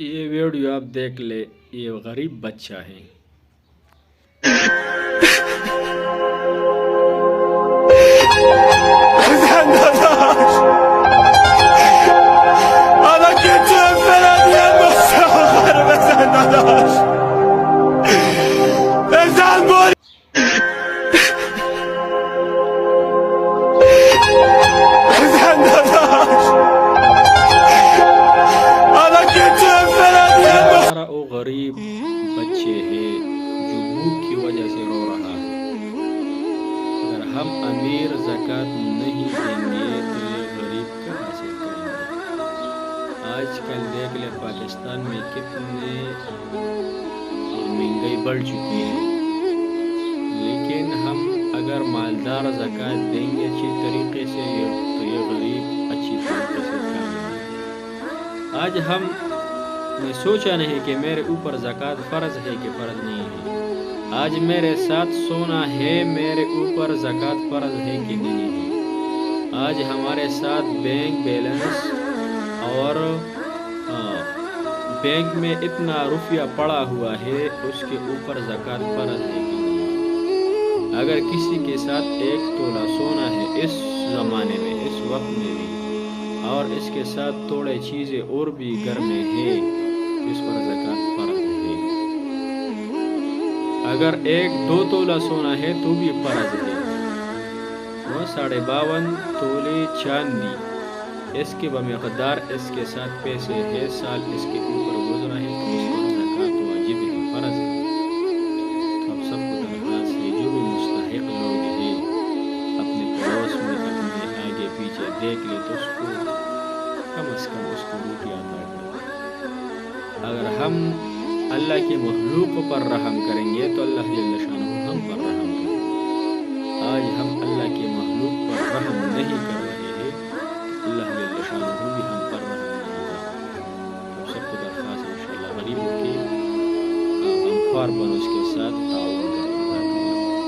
یہ ویڈیو آپ دیکھ لے، یہ غریب بچہ ہے۔ وہ غریب بچے ہیں جو بھوک کی وجہ سے رو رہا ہے۔ اگر ہم امیر زکوٰۃ نہیں دیں گے تو یہ غریب کہاں سے کریں گے؟ آج کل دیکھ لے پاکستان میں کتنے مہنگائی بڑھ چکی ہے، لیکن ہم اگر مالدار زکوٰۃ دیں گے اچھی طریقے سے تو یہ غریب اچھی طریقے سے کھائیں گے۔ آج ہم نے سوچا نہیں کہ میرے اوپر زکوٰۃ فرض ہے کہ فرض نہیں ہے۔ آج میرے ساتھ سونا ہے، میرے اوپر زکوٰۃ فرض ہے کہ نہیں ہے۔ آج ہمارے ساتھ بینک بیلنس اور بینک میں اتنا روپیہ پڑا ہوا ہے، اس کے اوپر زکوٰۃ فرض ہے کہ نہیں ہے۔ اگر کسی کے ساتھ 1 تولہ سونا ہے اس زمانے میں، اس وقت میں بھی، اور اس کے ساتھ تھوڑے چیزیں اور بھی گھر میں ہے، اس پر زکوٰۃ فرض ہے۔ اگر 1-2 تولہ سونا ہے تو بھی فرض ہے۔ 52.5 تولے چاندی، اس کے بمقدار اس کے ساتھ پیسے ہے، سال اس کے اوپر گزرا ہے تو اس پر زکوٰۃ واجب ہے، فرض ہے۔ تو اب سب کو درخواست ہے، جو بھی مستحق لوگ ہیں اپنے پڑوس میں، اپنے آگے پیچھے دیکھ لے تو اس کو کم از کم اس کو روپیہ عطا کرے۔ اگر ہم اللہ کے مخلوق پر رحم کریں گے تو اللہ جل شانہ ہم پر رحم کرے گا۔ آج ہم اللہ کے مخلوق پر رحم نہیں کر رہے ہیں تو اللہ جل شانہ بھی ہم پر رحم نہیں کرے گا۔ سب کو درخواست ہے انشاءاللہ غریبوں کے ہم خوار بنو اس کے ساتھ